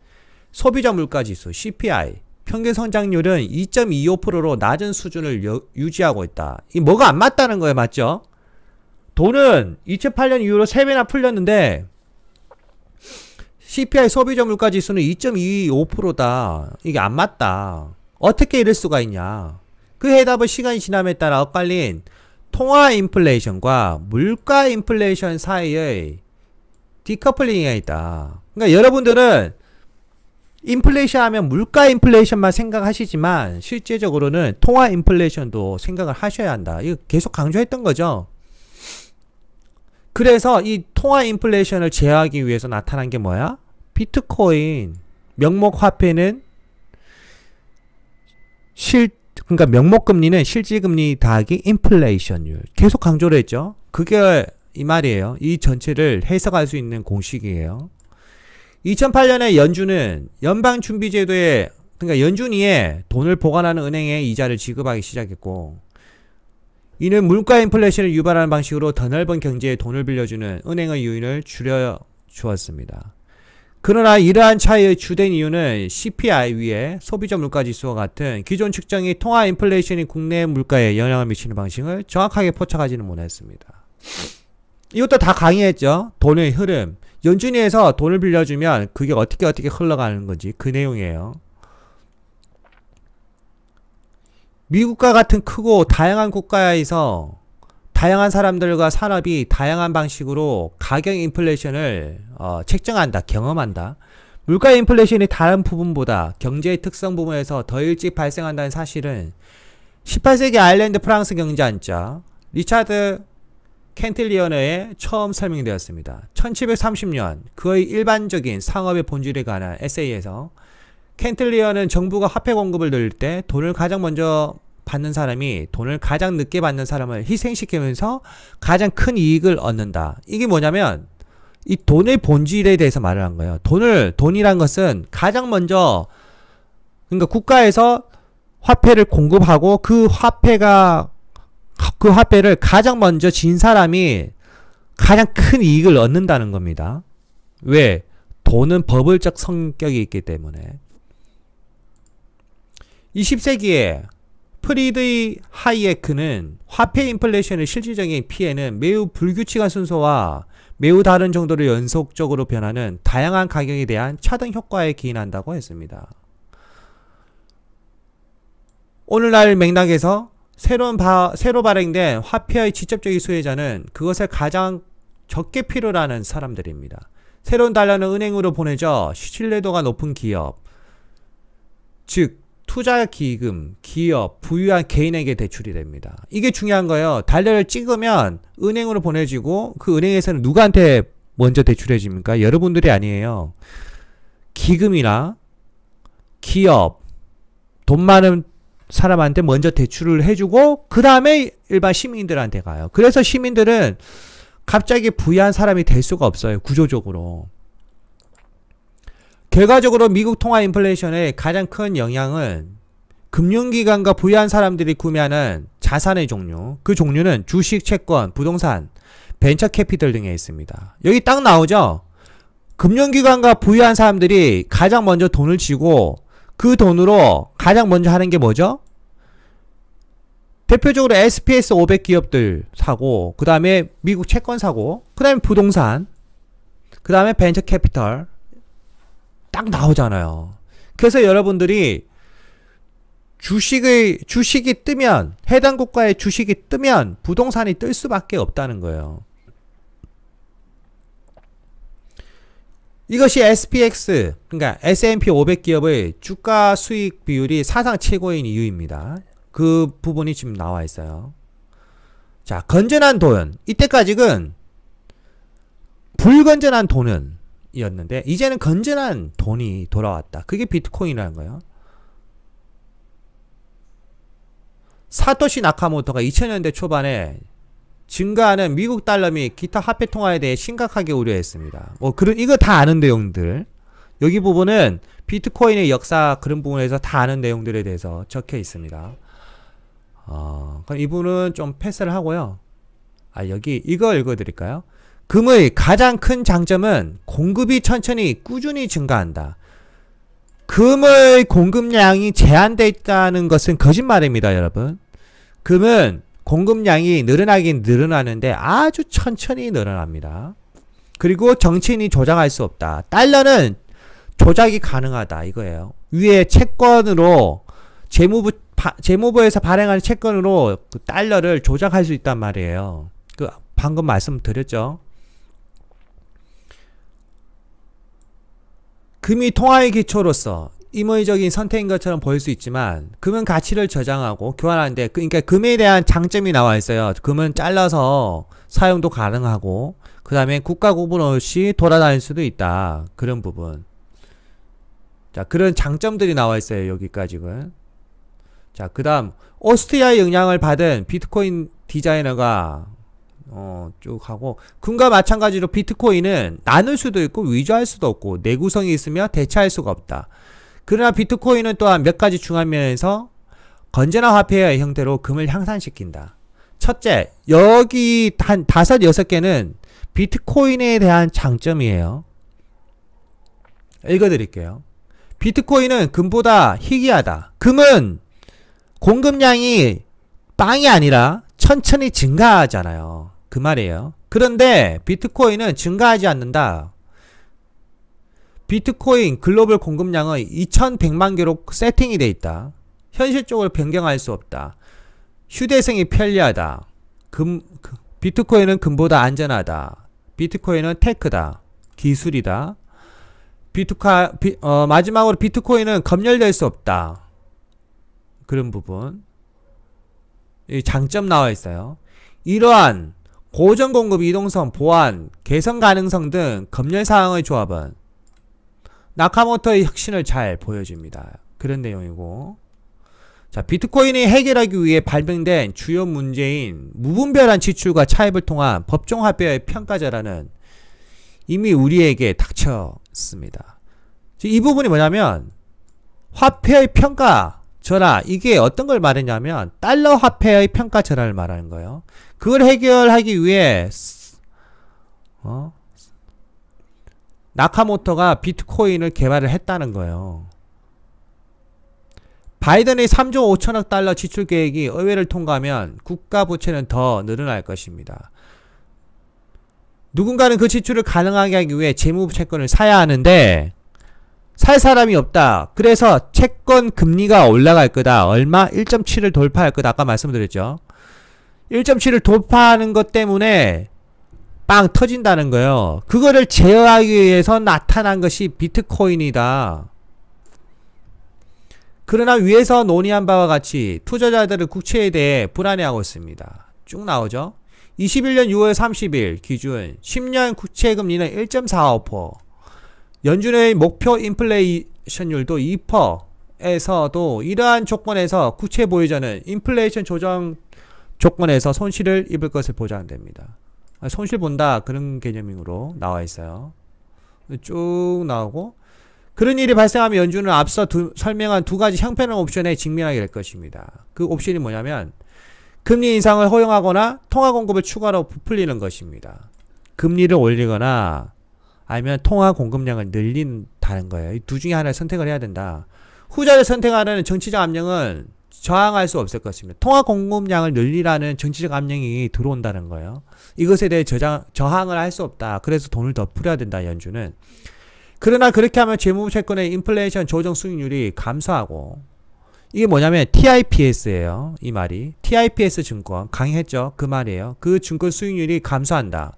소비자 물가지수 CPI 평균 성장률은 2.25%로 낮은 수준을 유지하고 있다. 이 뭐가 안 맞다는 거예요. 맞죠? 돈은 2008년 이후로 3배나 풀렸는데 CPI 소비자 물가지수는 2.25%다. 이게 안 맞다. 어떻게 이럴 수가 있냐. 그 해답은 시간이 지남에 따라 엇갈린 통화 인플레이션과 물가 인플레이션 사이의 디커플링이 있다. 그러니까 여러분들은 인플레이션 하면 물가 인플레이션만 생각하시지만 실제적으로는 통화 인플레이션도 생각을 하셔야 한다. 이거 계속 강조했던 거죠. 그래서 이 통화 인플레이션을 제어하기 위해서 나타난 게 뭐야? 비트코인 명목 화폐는 그러니까 명목금리는 실질금리 더하기 인플레이션율. 계속 강조를 했죠. 그게 이 말이에요. 이 전체를 해석할 수 있는 공식이에요. 2008년에 연준은 연방준비제도에, 그러니까 연준위에 돈을 보관하는 은행에 이자를 지급하기 시작했고, 이는 물가 인플레이션을 유발하는 방식으로 더 넓은 경제에 돈을 빌려주는 은행의 요인을 줄여 주었습니다. 그러나 이러한 차이의 주된 이유는 CPI 위에 소비자 물가지수와 같은 기존 측정이 통화 인플레이션이 국내 물가에 영향을 미치는 방식을 정확하게 포착하지는 못했습니다. 이것도 다 강의했죠. 돈의 흐름. 연준위에서 돈을 빌려주면 그게 어떻게 흘러가는 건지 그 내용이에요. 미국과 같은 크고 다양한 국가에서 다양한 사람들과 산업이 다양한 방식으로 가격 인플레이션을 책정한다, 경험한다. 물가 인플레이션이 다른 부분보다 경제의 특성 부분에서 더 일찍 발생한다는 사실은 18세기 아일랜드 프랑스 경제학자 리차드 캔틸리어너에 처음 설명되었습니다. 1730년 그의 일반적인 상업의 본질에 관한 에세이에서 캔틸리어는 정부가 화폐 공급을 늘릴 때 돈을 가장 먼저 받는 사람이 돈을 가장 늦게 받는 사람을 희생시키면서 가장 큰 이익을 얻는다. 이게 뭐냐면 이 돈의 본질에 대해서 말을 한 거예요. 돈이란 것은 가장 먼저, 그러니까 국가에서 화폐를 공급하고 그 화폐를 가장 먼저 진 사람이 가장 큰 이익을 얻는다는 겁니다. 왜? 돈은 버블적 성격이 있기 때문에. 20세기에 프리드리 하이에크는 화폐 인플레이션의 실질적인 피해는 매우 불규칙한 순서와 매우 다른 정도로 연속적으로 변하는 다양한 가격에 대한 차등 효과에 기인한다고 했습니다. 오늘날 맥락에서 새로 발행된 화폐의 직접적인 수혜자는 그것을 가장 적게 필요로 하는 사람들입니다. 새로운 달러는 은행으로 보내져 신뢰도가 높은 기업, 즉 투자기금, 기업, 부유한 개인에게 대출이 됩니다. 이게 중요한 거예요. 달러를 찍으면 은행으로 보내지고 그 은행에서는 누구한테 먼저 대출해 줍니까? 여러분들이 아니에요. 기금이나 기업, 돈 많은 사람한테 먼저 대출을 해주고 그 다음에 일반 시민들한테 가요. 그래서 시민들은 갑자기 부유한 사람이 될 수가 없어요. 구조적으로. 결과적으로 미국 통화 인플레이션의 가장 큰 영향은 금융기관과 부유한 사람들이 구매하는 자산의 종류, 그 종류는 주식, 채권, 부동산, 벤처 캐피털 등에 있습니다. 여기 딱 나오죠? 금융기관과 부유한 사람들이 가장 먼저 돈을 쥐고 그 돈으로 가장 먼저 하는 게 뭐죠? 대표적으로 SPS 500 기업들 사고, 그 다음에 미국 채권 사고, 그 다음에 부동산, 그 다음에 벤처 캐피털 딱 나오잖아요. 그래서 여러분들이 주식이 뜨면, 해당 국가의 주식이 뜨면 부동산이 뜰 수밖에 없다는 거예요. 이것이 SPX, 그러니까 S&P 500 기업의 주가 수익 비율이 사상 최고인 이유입니다. 그 부분이 지금 나와 있어요. 자, 건전한 돈. 이때까지는 불건전한 돈은 이었는데 이제는 건전한 돈이 돌아왔다. 그게 비트코인이라는 거예요. 사토시 나카모토가 2000년대 초반에 증가하는 미국 달러 및 기타 화폐 통화에 대해 심각하게 우려했습니다. 이거 다 아는 내용들. 여기 부분은 비트코인의 역사 그런 부분에서 다 아는 내용들에 대해서 적혀 있습니다. 그럼 이 부분은 좀 패스를 하고요. 여기 이거 읽어드릴까요? 금의 가장 큰 장점은 공급이 천천히 꾸준히 증가한다. 금의 공급량이 제한되어 있다는 것은 거짓말입니다, 여러분. 금은 공급량이 늘어나긴 늘어나는데 아주 천천히 늘어납니다. 그리고 정치인이 조작할 수 없다. 달러는 조작이 가능하다 이거예요. 위에 채권으로 재무부에서 발행하는 채권으로 그 달러를 조작할 수 있단 말이에요. 방금 말씀드렸죠. 금이 통화의 기초로서 임의적인 선택인 것처럼 보일 수 있지만 금은 가치를 저장하고 교환하는데 그러니까 금에 대한 장점이 나와 있어요. 금은 잘라서 사용도 가능하고 그 다음에 국가 구분 없이 돌아다닐 수도 있다. 그런 부분. 자, 그런 장점들이 나와 있어요. 여기까지는. 자, 그 다음 오스트리아의 영향을 받은 비트코인 디자이너가 쭉 하고, 금과 마찬가지로 비트코인은 나눌 수도 있고 위조할 수도 없고 내구성이 있으며 대체할 수가 없다. 그러나 비트코인은 또한 몇 가지 중요한 면에서 건전한 화폐의 형태로 금을 향상시킨다. 첫째, 여기 한 5-6개는 비트코인에 대한 장점이에요. 읽어드릴게요. 비트코인은 금보다 희귀하다. 금은 공급량이 빵이 아니라 천천히 증가하잖아요. 그 말이에요. 그런데 비트코인은 증가하지 않는다. 비트코인 글로벌 공급량은 2100만 개로 세팅이 되어 있다. 현실적으로 변경할 수 없다. 휴대성이 편리하다. 비트코인은 금보다 안전하다. 비트코인은 테크다. 기술이다. 마지막으로 비트코인은 검열될 수 없다. 그런 부분. 이 장점 나와 있어요. 이러한 고정 공급 이동성, 보안, 개선 가능성 등 검열 사항의 조합은 나카모토의 혁신을 잘 보여줍니다. 그런 내용이고, 자, 비트코인이 해결하기 위해 발명된 주요 문제인 무분별한 지출과 차입을 통한 법정 화폐의 평가절하는 이미 우리에게 닥쳤습니다. 이 부분이 뭐냐면 화폐의 평가절하, 이게 어떤 걸 말했냐면 달러 화폐의 평가절하를 말하는 거예요. 그걸 해결하기 위해 나카모토가 비트코인을 개발을 했다는 거예요. 바이든의 3조 5천억 달러 지출 계획이 의회를 통과하면 국가 부채는 더 늘어날 것입니다. 누군가는 그 지출을 가능하게 하기 위해 재무 채권을 사야 하는데 살 사람이 없다. 그래서 채권 금리가 올라갈 거다. 얼마? 1.7을 돌파할 거다. 아까 말씀드렸죠. 1.7을 돌파하는 것 때문에 빵 터진다는 거예요. 그거를 제어하기 위해서 나타난 것이 비트코인이다. 그러나 위에서 논의한 바와 같이 투자자들은 국채에 대해 불안해하고 있습니다. 쭉 나오죠. 21년 6월 30일 기준 10년 국채 금리는 1.45%, 연준의 목표 인플레이션율도 2%에서도 이러한 조건에서 국채 보유자는 인플레이션 조정 조건에서 손실을 입을 것을 보장됩니다. 손실 본다, 그런 개념으로 나와 있어요. 쭉 나오고, 그런 일이 발생하면 연준은 앞서 설명한 두 가지 형편없는 옵션에 직면하게 될 것입니다. 그 옵션이 뭐냐면 금리 인상을 허용하거나 통화 공급을 추가로 부풀리는 것입니다. 금리를 올리거나 아니면 통화 공급량을 늘린다는 거예요. 이 두 중에 하나를 선택을 해야 된다. 후자를 선택하려는 정치적 압력은 저항할 수 없을 것입니다. 통화 공급량을 늘리라는 정치적 압력이 들어온다는 거예요. 이것에 대해 저항을 할 수 없다. 그래서 돈을 더 풀어야 된다, 연준은. 그러나 그렇게 하면 재무채권의 인플레이션 조정 수익률이 감소하고, 이게 뭐냐면 TIPS예요. 이 말이 TIPS 증권 강의했죠. 그 말이에요. 그 증권 수익률이 감소한다.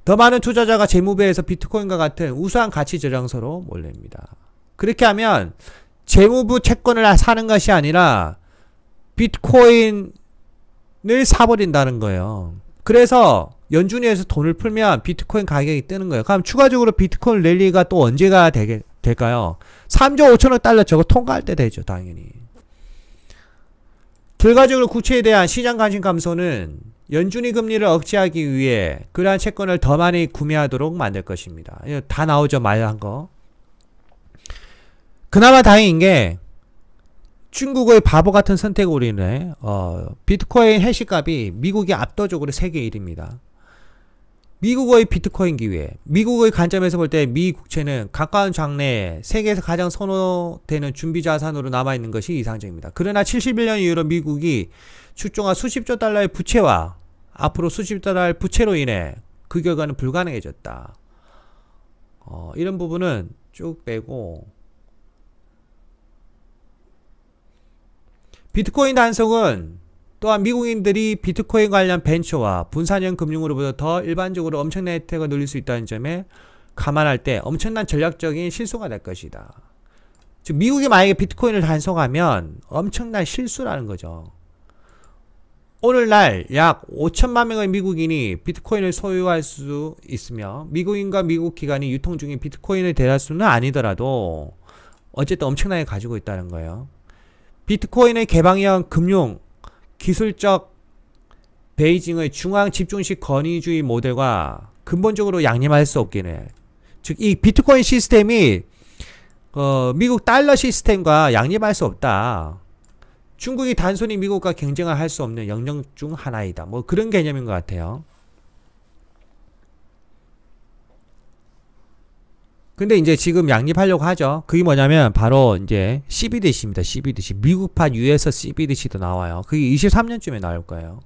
더 많은 투자자가 재무부에서 비트코인과 같은 우수한 가치 저장소로 몰립니다. 그렇게 하면 재무부 채권을 사는 것이 아니라 비트코인을 사버린다는 거예요. 그래서 연준위에서 돈을 풀면 비트코인 가격이 뜨는 거예요. 그럼 추가적으로 비트코인 랠리가 또 언제가 될까요? 3조 5천억 달러 저거 통과할 때 되죠, 당연히. 결과적으로 국채에 대한 시장 관심 감소는 연준이 금리를 억제하기 위해 그러한 채권을 더 많이 구매하도록 만들 것입니다. 이거 다 나오죠, 말한 거. 그나마 다행인 게 중국의 바보 같은 선택으로 인해 비트코인 해시값이 미국이 압도적으로 세계 1위입니다. 미국의 비트코인 기회, 미국의 관점에서 볼 때 미 국채는 가까운 장래에 세계에서 가장 선호되는 준비자산으로 남아있는 것이 이상적입니다. 그러나 71년 이후로 미국이 출종한 수십조 달러의 부채와 앞으로 수십조 달러의 부채로 인해 그 결과는 불가능해졌다. 이런 부분은 쭉 빼고, 비트코인 단속은 또한 미국인들이 비트코인 관련 벤처와 분산형 금융으로부터 더 일반적으로 엄청난 혜택을 누릴 수 있다는 점에 감안할 때 엄청난 전략적인 실수가 될 것이다. 즉 미국이 만약에 비트코인을 단속하면 엄청난 실수라는 거죠. 오늘날 약 5천만 명의 미국인이 비트코인을 소유할 수 있으며 미국인과 미국 기관이 유통 중인 비트코인의 대다수는 아니더라도 어쨌든 엄청나게 가지고 있다는 거예요. 비트코인의 개방형 금융 기술적 베이징의 중앙 집중식 권위주의 모델과 근본적으로 양립할 수 없긴 해. 즉 이 비트코인 시스템이 미국 달러 시스템과 양립할 수 없다. 중국이 단순히 미국과 경쟁을 할 수 없는 영역 중 하나이다. 뭐 그런 개념인 것 같아요. 근데 이제 지금 양립하려고 하죠. 그게 뭐냐면 바로 이제 CBDC입니다. CBDC. 미국판 US CBDC도 나와요. 그게 23년쯤에 나올 거예요.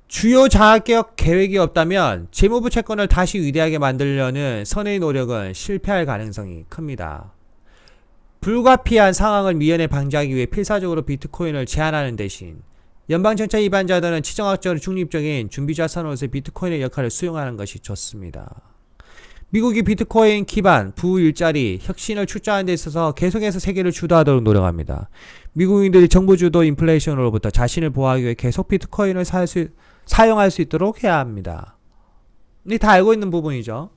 주요 장학개혁 계획이 없다면 재무부 채권을 다시 위대하게 만들려는 선의 노력은 실패할 가능성이 큽니다. 불가피한 상황을 미연에 방지하기 위해 필사적으로 비트코인을 제한하는 대신 연방정책 입안자들은 치정학적으로 중립적인 준비자산으로서 비트코인의 역할을 수용하는 것이 좋습니다. 미국이 비트코인 기반 부일자리 혁신을 출자하는 데 있어서 계속해서 세계를 주도하도록 노력합니다. 미국인들이 정부 주도 인플레이션으로부터 자신을 보호하기 위해 계속 비트코인을 사용할 수 있도록 해야 합니다. 이 다 알고 있는 부분이죠.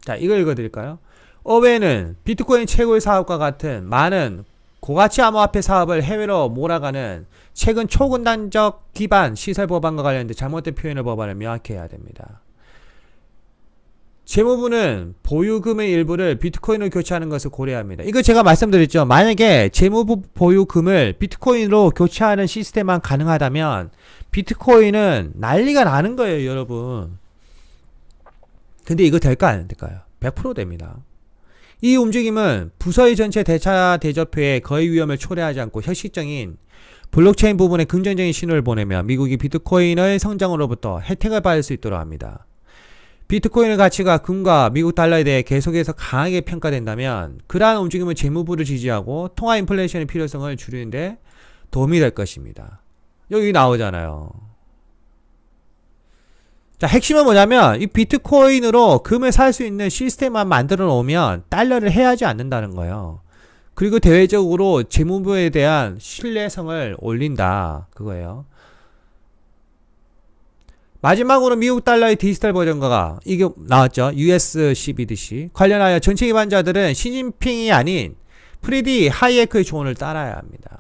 자, 이걸 읽어드릴까요? 어웨이는 비트코인 최고의 사업과 같은 많은 고가치 암호화폐 사업을 해외로 몰아가는 최근 초근단적 기반 시설 법안과 관련된 잘못된 표현을 법안을 명확히 해야 됩니다. 재무부는 보유금의 일부를 비트코인으로 교체하는 것을 고려합니다. 이거 제가 말씀드렸죠. 만약에 재무부 보유금을 비트코인으로 교체하는 시스템만 가능하다면 비트코인은 난리가 나는 거예요, 여러분. 근데 이거 될까 안 될까요? 100% 됩니다. 이 움직임은 부서의 전체 대차 대조표에 거의 위험을 초래하지 않고 형식적인 블록체인 부분에 긍정적인 신호를 보내며 미국이 비트코인의 성장으로부터 혜택을 받을 수 있도록 합니다. 비트코인의 가치가 금과 미국 달러에 대해 계속해서 강하게 평가된다면 그러한 움직임은 재무부를 지지하고 통화 인플레이션의 필요성을 줄이는데 도움이 될 것입니다. 여기 나오잖아요. 자, 핵심은 뭐냐면 이 비트코인으로 금을 살 수 있는 시스템만 만들어 놓으면 달러를 해야지 않는다는 거예요. 그리고 대외적으로 재무부에 대한 신뢰성을 올린다. 그거예요. 마지막으로 미국 달러의 디지털 버전화가 이게 나왔죠. US CBDC. 관련하여 정책 입안자들은 시진핑이 아닌 프리디 하이에크의 조언을 따라야 합니다.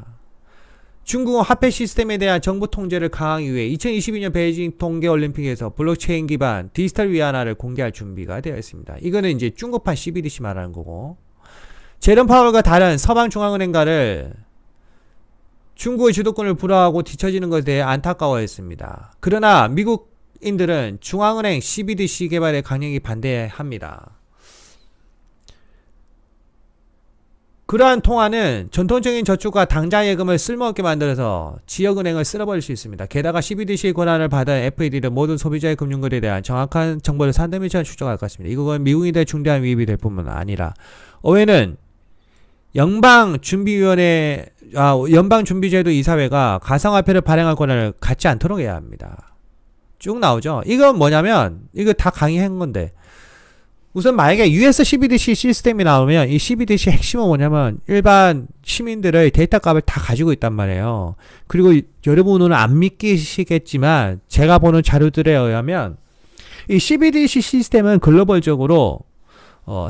중국은 화폐 시스템에 대한 정부 통제를 강화하기 위해 2022년 베이징 동계올림픽에서 블록체인 기반 디지털 위안화를 공개할 준비가 되어 있습니다. 이거는 이제 중국판 CBDC 말하는 거고, 제롬 파월과 다른 서방중앙은행가를 중국의 주도권을 불허하고 뒤처지는 것에 대해 안타까워했습니다. 그러나 미국인들은 중앙은행 CBDC 개발에 강력히 반대합니다. 그러한 통화는 전통적인 저축과 당장 예금을 쓸모없게 만들어서 지역은행을 쓸어버릴 수 있습니다. 게다가 CBDC의 권한을 받은 FED는 모든 소비자의 금융거래에 대한 정확한 정보를 산더미처럼 추적할 것입니다. 이건 미국인들의 중대한 위협이 될 뿐만 아니라 어웨이는 연방준비제도 이사회가 가상화폐를 발행할 권한을 갖지 않도록 해야 합니다. 쭉 나오죠. 이건 뭐냐면 이거 다 강의한 건데, 우선 만약에 US CBDC 시스템이 나오면 이 CBDC 핵심은 뭐냐면 일반 시민들의 데이터 값을 다 가지고 있단 말이에요. 그리고 여러분은 안 믿기시겠지만 제가 보는 자료들에 의하면 이 CBDC 시스템은 글로벌적으로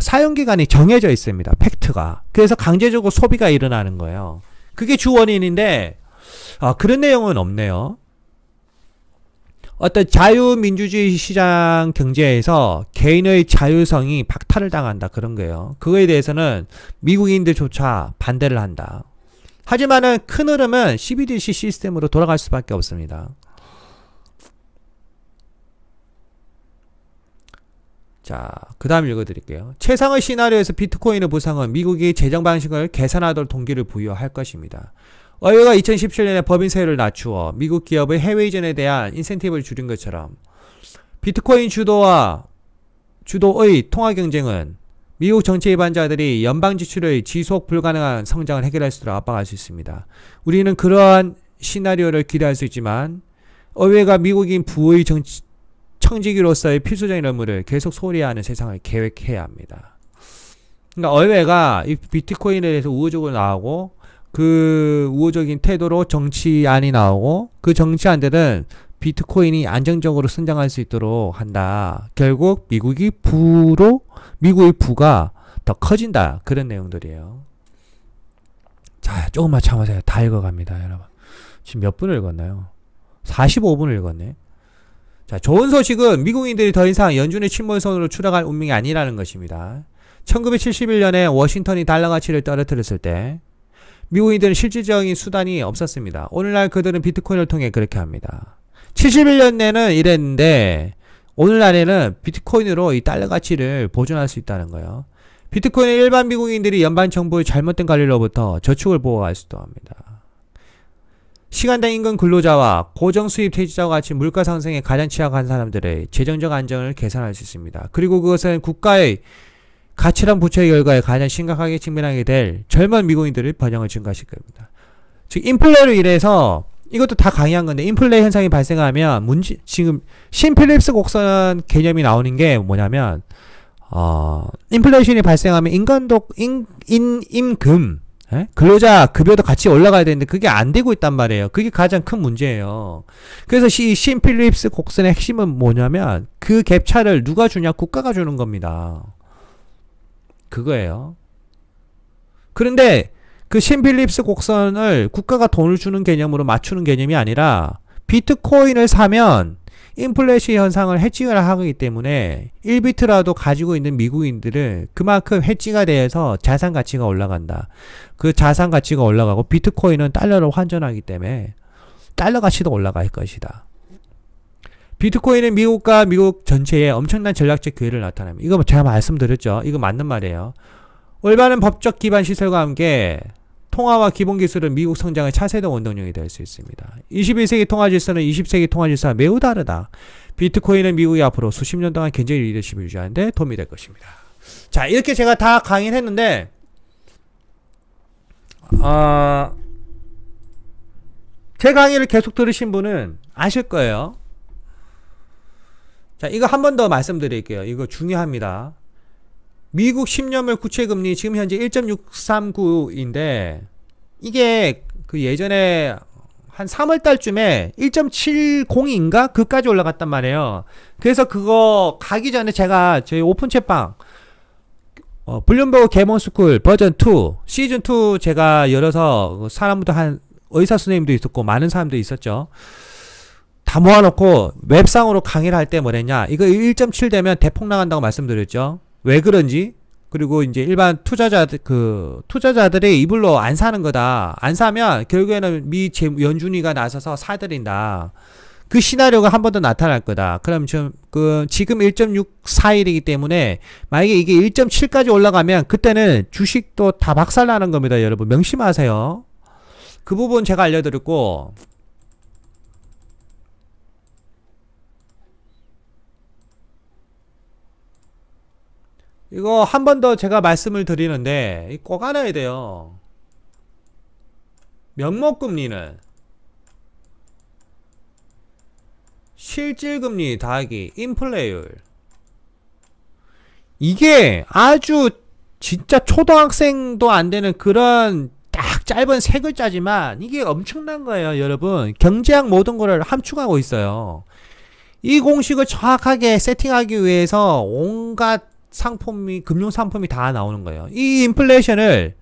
사용기간이 정해져 있습니다. 팩트가. 그래서 강제적으로 소비가 일어나는 거예요. 그게 주 원인인데 그런 내용은 없네요. 어떤 자유민주주의 시장 경제에서 개인의 자유성이 박탈을 당한다, 그런 거예요. 그거에 대해서는 미국인들조차 반대를 한다. 하지만은 큰 흐름은 CBDC 시스템으로 돌아갈 수밖에 없습니다. 자, 그 다음 읽어드릴게요. 최상의 시나리오에서 비트코인의 부상은 미국이 재정 방식을 개선하도록 동기를 부여할 것입니다. 어웨이가 2017년에 법인 세율을 낮추어 미국 기업의 해외 이전에 대한 인센티브를 줄인 것처럼 비트코인 주도의 통화 경쟁은 미국 정치 입안자들이 연방 지출의 지속 불가능한 성장을 해결할 수 있도록 압박할 수 있습니다. 우리는 그러한 시나리오를 기대할 수 있지만 어웨이가 미국인 부의 청지기로서의 필수적인 업무를 계속 소홀히 하는 세상을 계획해야 합니다. 그러니까 어웨이가 이 비트코인에 대해서 우호적으로 나오고 그 우호적인 태도로 정치안이 나오고 그 정치안들은 비트코인이 안정적으로 성장할 수 있도록 한다. 결국 미국의 부가 더 커진다. 그런 내용들이에요. 자, 조금만 참으세요. 다 읽어갑니다, 여러분. 지금 몇 분을 읽었나요? 45분을 읽었네. 자, 좋은 소식은 미국인들이 더 이상 연준의 침몰선으로 추락할 운명이 아니라는 것입니다. 1971년에 워싱턴이 달러 가치를 떨어뜨렸을 때 미국인들은 실질적인 수단이 없었습니다. 오늘날 그들은 비트코인을 통해 그렇게 합니다. 71년에는 이랬는데 오늘날에는 비트코인으로 이 달러 가치를 보존할 수 있다는 거예요. 비트코인은 일반 미국인들이 연방 정부의 잘못된 관리로부터 저축을 보호할 수도 합니다. 시간당 임금 근로자와 고정수입 퇴직자와 같이 물가 상승에 가장 취약한 사람들의 재정적 안정을 개선할 수 있습니다. 그리고 그것은 국가의 가치란 부채의 결과에 가장 심각하게 직면하게 될 젊은 미국인들의 번영을 증가시킬 겁니다. 즉 인플레로 인해서 이것도 다 강의한 건데 인플레 현상이 발생하면 지금 신필립스 곡선 개념이 나오는 게 뭐냐면 인플레이션이 발생하면 임금 근로자 급여도 같이 올라가야 되는데 그게 안 되고 있단 말이에요. 그게 가장 큰 문제예요. 그래서 신필립스 곡선의 핵심은 뭐냐면 그 갭차를 누가 주냐? 국가가 주는 겁니다. 그거예요. 그런데 그 신필립스 곡선을 국가가 돈을 주는 개념으로 맞추는 개념이 아니라 비트코인을 사면 인플레이션 현상을 해칭을 하기 때문에 1비트라도 가지고 있는 미국인들은 그만큼 해치가 돼서 자산 가치가 올라간다. 그 자산 가치가 올라가고 비트코인은 달러로 환전하기 때문에 달러 가치도 올라갈 것이다. 비트코인은 미국과 미국 전체에 엄청난 전략적 기회를 나타냅니다. 이거 제가 말씀드렸죠. 이거 맞는 말이에요. 올바른 법적 기반 시설과 함께 통화와 기본 기술은 미국 성장의 차세대 원동력이 될 수 있습니다. 21세기 통화 질서는 20세기 통화 질서와 매우 다르다. 비트코인은 미국이 앞으로 수십 년 동안 경제적 리더십을 유지하는 데 도움이 될 것입니다. 자, 이렇게 제가 다 강의를 했는데 제 강의를 계속 들으신 분은 아실 거예요. 자, 이거 한 번 더 말씀드릴게요. 이거 중요합니다. 미국 10년물 국채금리 지금 현재 1.639인데 이게 그 예전에 한 3월달쯤에 1.70인가? 그까지 올라갔단 말이에요. 그래서 그거 가기 전에 제가 저희 오픈채방 블룸버그 개몬스쿨 버전 2 시즌 2 제가 열어서 사람도 한 의사 선생님도 있었고 많은 사람도 있었죠. 다 모아놓고 웹상으로 강의를 할 때 뭐랬냐, 이거 1.7 되면 대폭 나간다고 말씀드렸죠. 왜 그런지, 그리고 이제 일반 투자자들의 이불로 안 사는 거다. 안 사면 결국에는 연준이가 나서서 사들인다. 그 시나리오가 한 번 더 나타날 거다. 그럼 지금 1.64일이기 때문에 만약에 이게 1.7까지 올라가면 그때는 주식도 다 박살나는 겁니다. 여러분 명심하세요. 그 부분 제가 알려드렸고, 이거 한 번 더 제가 말씀을 드리는데 꼭 알아야 돼요. 명목금리는 실질금리 더하기 인플레이율, 이게 아주 진짜 초등학생도 안 되는 그런 딱 짧은 세 글자지만 이게 엄청난 거예요. 여러분 경제학 모든 거를 함축하고 있어요. 이 공식을 정확하게 세팅하기 위해서 온갖 금융상품이 다 나오는 거예요. 이 인플레이션을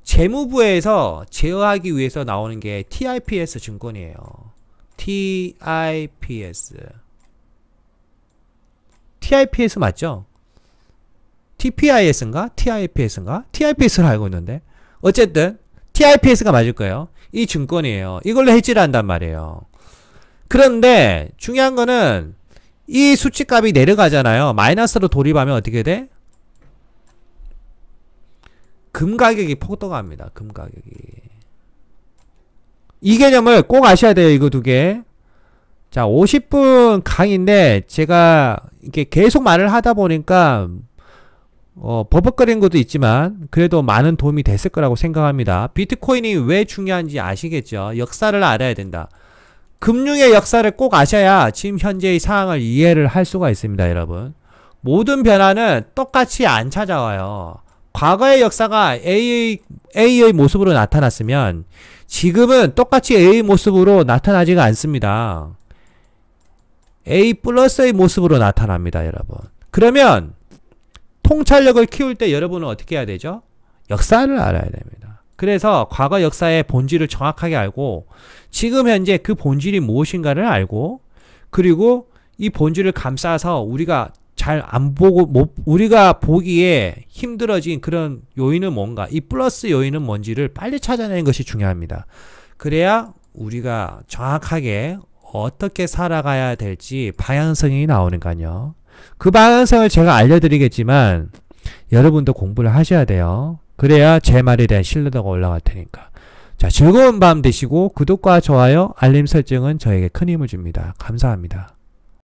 재무부에서 제어하기 위해서 나오는 게 TIPS 증권이에요. TIPS 맞죠? TPIS인가? TIPS인가? TIPS를 알고 있는데 어쨌든 TIPS가 맞을 거예요. 이 증권이에요. 이걸로 해지를 한단 말이에요. 그런데 중요한 거는 이 수치값이 내려가잖아요. 마이너스로 돌입하면 어떻게 돼? 금 가격이 폭등합니다. 금 가격이. 이 개념을 꼭 아셔야 돼요. 이거 두 개. 자, 50분 강의인데 제가 이렇게 계속 말을 하다 보니까 버벅거리는 것도 있지만 그래도 많은 도움이 됐을 거라고 생각합니다. 비트코인이 왜 중요한지 아시겠죠? 역사를 알아야 된다. 금융의 역사를 꼭 아셔야 지금 현재의 상황을 이해를 할 수가 있습니다. 여러분 모든 변화는 똑같이 안 찾아와요. 과거의 역사가 A의 모습으로 나타났으면 지금은 똑같이 A의 모습으로 나타나지가 않습니다. A 플러스의 모습으로 나타납니다, 여러분. 그러면 통찰력을 키울 때 여러분은 어떻게 해야 되죠? 역사를 알아야 됩니다. 그래서 과거 역사의 본질을 정확하게 알고 지금 현재 그 본질이 무엇인가를 알고 그리고 이 본질을 감싸서 우리가 잘 안 보고 우리가 보기에 힘들어진 그런 요인은 뭔가 이 플러스 요인은 뭔지를 빨리 찾아내는 것이 중요합니다. 그래야 우리가 정확하게 어떻게 살아가야 될지 방향성이 나오니까요. 그 방향성을 제가 알려드리겠지만 여러분도 공부를 하셔야 돼요. 그래야 제 말에 대한 신뢰도가 올라갈 테니까. 자, 즐거운 밤 되시고 구독과 좋아요, 알림 설정은 저에게 큰 힘을 줍니다. 감사합니다.